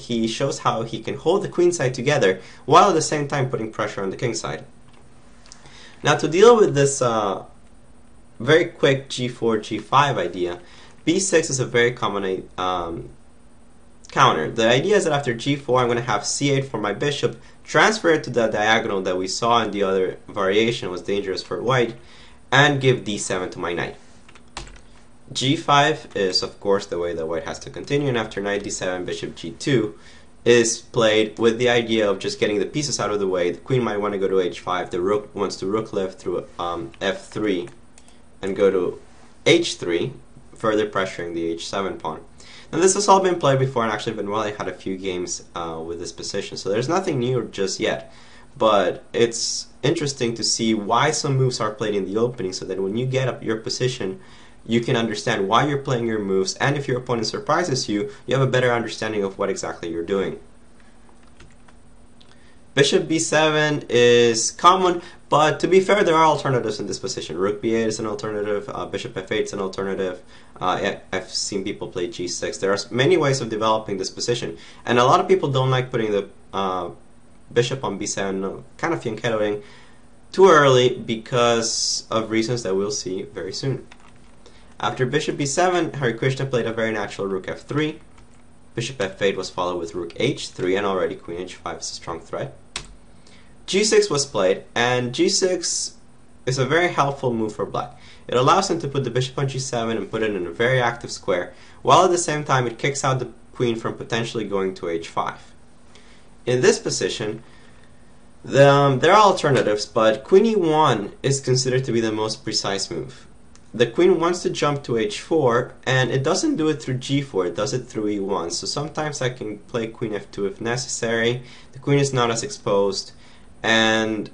he shows how he can hold the queen side together while at the same time putting pressure on the king side. Now to deal with this very quick g4, g5 idea, b6 is a very common counter. The idea is that after g4 I'm going to have c8 for my bishop, transfer it to the diagonal that we saw in the other variation was dangerous for white, and give d7 to my knight. g5 is of course the way that white has to continue, and after knight d7, bishop g2 is played with the idea of just getting the pieces out of the way. The queen might want to go to h5, the rook wants to rook left through f3 and go to h3, further pressuring the h7 pawn. Now this has all been played before, and actually Wely had a few games with this position, so there's nothing new just yet. But it's interesting to see why some moves are played in the opening, so that when you get up your position, you can understand why you're playing your moves, and if your opponent surprises you, you have a better understanding of what exactly you're doing. Bishop b7 is common, but to be fair, there are alternatives in this position. Rook b8 is an alternative, bishop f8 is an alternative. I've seen people play g6. There are many ways of developing this position, and a lot of people don't like putting the bishop on b7, kind of fianchettoing too early because of reasons that we'll see very soon. After bishop b7, Harikrishna played a very natural rook f3. Bishop f8 was followed with rook h3, and already queen h5 is a strong threat. g6 was played, and g6 is a very helpful move for black. It allows him to put the bishop on g7 and put it in a very active square, while at the same time it kicks out the queen from potentially going to h5. In this position, there are alternatives, but queen e1 is considered to be the most precise move. The queen wants to jump to h4, and it doesn't do it through g4, it does it through e1. So sometimes I can play queen f2 if necessary. The queen is not as exposed, and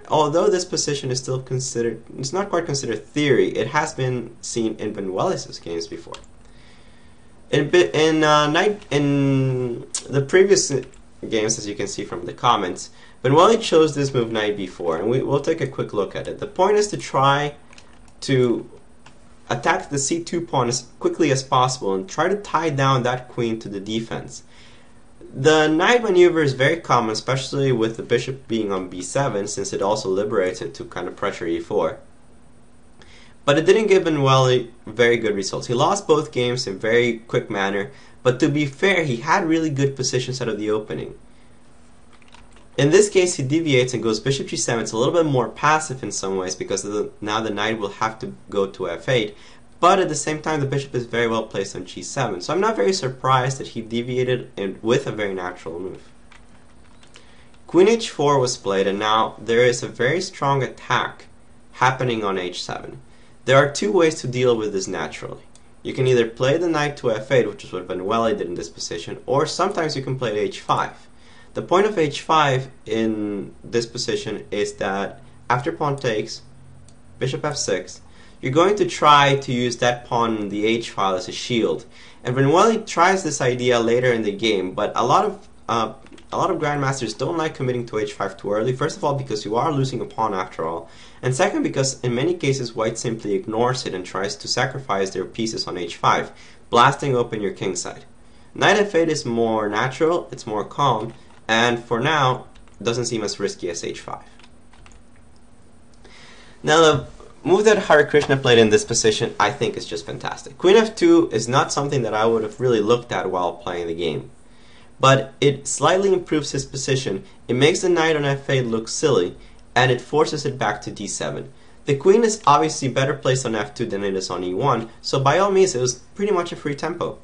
although this position is still considered, it's not quite considered theory, it has been seen in Wely's games before. In the previous games, as you can see from the comments, Wely chose this move knight b4, and we'll take a quick look at it. The point is to try to attack the c2 pawn as quickly as possible and try to tie down that queen to the defense. The knight maneuver is very common, especially with the bishop being on b7, since it also liberates it to kind of pressure e4. But it didn't give Wely very good results. He lost both games in very quick manner, but to be fair, he had really good positions out of the opening. In this case, he deviates and goes bishop g7. It's a little bit more passive in some ways because now the knight will have to go to f8, but at the same time the bishop is very well placed on g7. So I'm not very surprised that he deviated with a very natural move. Queen h4 was played, and now there is a very strong attack happening on h7. There are two ways to deal with this naturally. You can either play the knight to f8, which is what Wely did in this position, or sometimes you can play to h5. The point of h5 in this position is that after pawn takes, bishop f6, you're going to try to use that pawn in the h file as a shield. And Wely tries this idea later in the game, but a lot of grandmasters don't like committing to h5 too early. First of all, because you are losing a pawn after all, and second, because in many cases white simply ignores it and tries to sacrifice their pieces on h5, blasting open your king side. Knight f8 is more natural, it's more calm, and for now, doesn't seem as risky as h5. Now the move that Harikrishna played in this position, I think is just fantastic. Queen f2 is not something that I would have really looked at while playing the game, but it slightly improves his position. It makes the knight on f8 look silly, and it forces it back to d7. The queen is obviously better placed on f2 than it is on e1, so by all means it was pretty much a free tempo.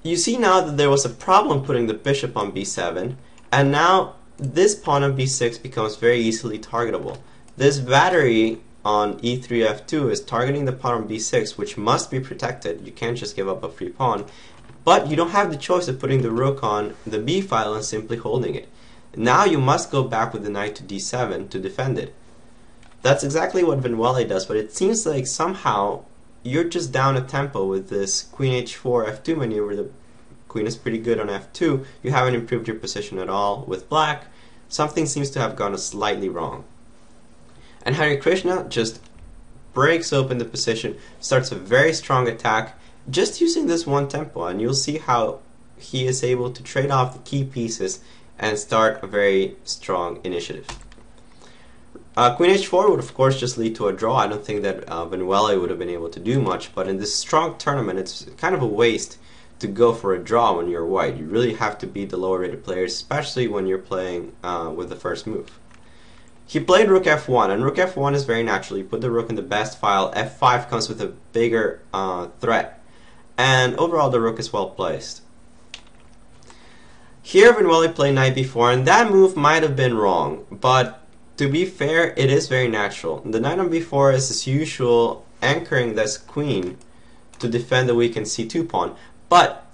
You see now that there was a problem putting the bishop on b7, and now this pawn on b6 becomes very easily targetable. This battery on e3 f2 is targeting the pawn on b6, which must be protected. You can't just give up a free pawn, but you don't have the choice of putting the rook on the b file and simply holding it. Now you must go back with the knight to d7 to defend it. That's exactly what Wely does, but it seems like somehow you're just down a tempo with this queen h4 f2 maneuver. The queen is pretty good on f2. You haven't improved your position at all with black. Something seems to have gone slightly wrong. And Harikrishna just breaks open the position, starts a very strong attack, just using this one tempo, and you'll see how he is able to trade off the key pieces and start a very strong initiative. Queen h4 would of course just lead to a draw. I don't think that Wely would have been able to do much, but in this strong tournament it's kind of a waste to go for a draw when you're white. You really have to beat the lower rated players, especially when you're playing with the first move. He played rook f1, and rook f1 is very natural. You put the rook in the best file. f5 comes with a bigger threat, and overall the rook is well placed. Here Wely played knight b4, and that move might have been wrong, but to be fair, it is very natural. The knight on b4 is as usual anchoring this queen to defend the weakened c2 pawn, but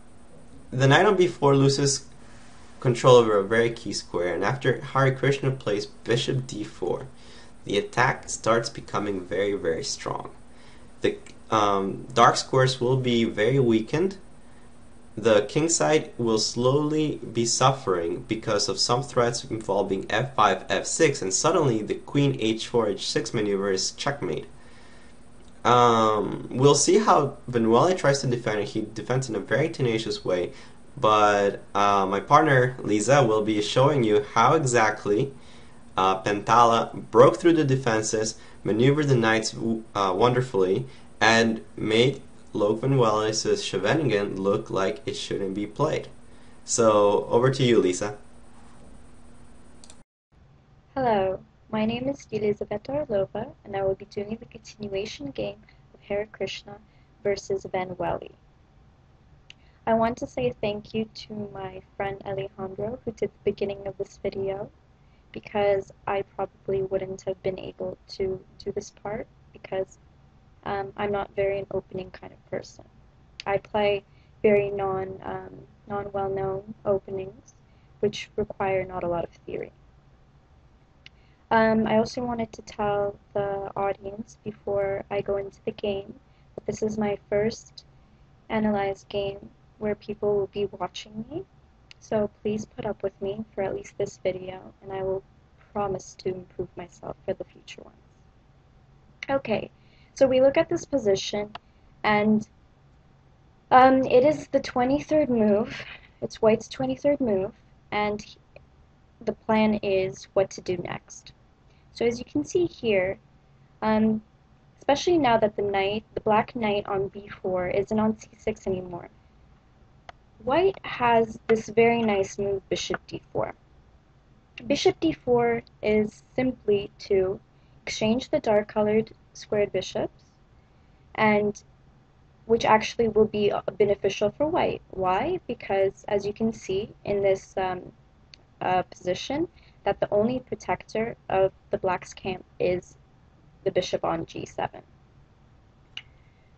the knight on b4 loses control over a very key square, and after Harikrishna plays bishop d4, the attack starts becoming very, very strong. The dark squares will be very weakened. The king side will slowly be suffering because of some threats involving f5, f6, and suddenly the queen h4, h6 maneuver is checkmate. We'll see how Wely tries to defend it. He defends in a very tenacious way, but my partner Lisa will be showing you how exactly Pentala broke through the defenses, maneuvered the knights wonderfully, and made Wely's Scheveningen look like it shouldn't be played. So over to you, Lisa. Hello, my name is Elizaveta Orlova, and I will be doing the continuation game of Harikrishna versus Wely. I want to say thank you to my friend Alejandro who did the beginning of this video, because I probably wouldn't have been able to do this part because I'm not very an opening kind of person. I play very non-well-known openings, which require not a lot of theory. I also wanted to tell the audience before I go into the game that this is my first analyzed game where people will be watching me, so please put up with me for at least this video, and I will promise to improve myself for the future ones. Okay, so we look at this position, and it is the 23rd move. It's White's 23rd move, and the plan is what to do next. So as you can see here, especially now that the black knight on b4 isn't on c6 anymore, White has this very nice move, bishop d4. Bishop d4 is simply to exchange the dark-colored squared bishops, and which actually will be beneficial for White. Why? Because as you can see in this position, that the only protector of the black's camp is the bishop on g7.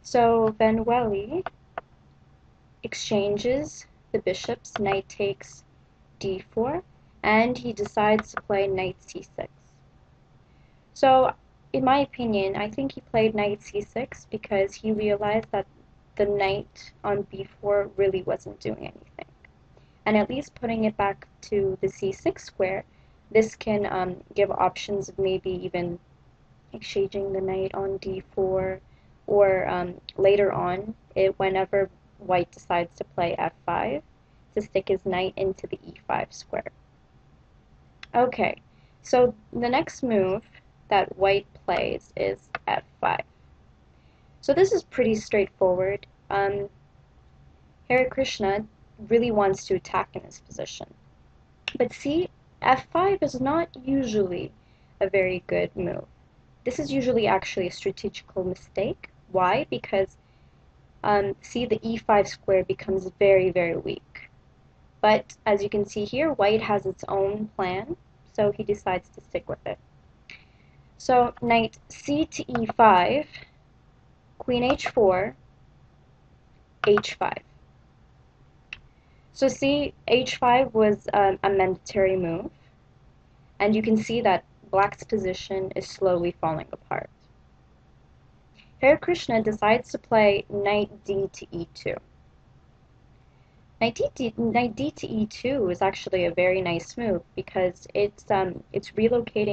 So then Wely exchanges the bishops, knight takes d4, and he decides to play knight c6. So in my opinion, I think he played knight c6 because he realized that the knight on b4 really wasn't doing anything. And at least putting it back to the c6 square, this can give options of maybe even exchanging the knight on d4, or later on, whenever White decides to play f5, to stick his knight into the e5 square. Okay, so the next move that White plays is f5. So this is pretty straightforward. Harikrishna really wants to attack in this position. But see, f5 is not usually a very good move. This is usually actually a strategical mistake. Why? Because see, the e5 square becomes very, very weak. But as you can see here, White has its own plan, so he decides to stick with it. So knight c to e5, queen h4, h5. So see, h5 was a mandatory move, and you can see that Black's position is slowly falling apart. Harikrishna decides to play knight d to e2. Knight d to e2 is actually a very nice move because it's relocating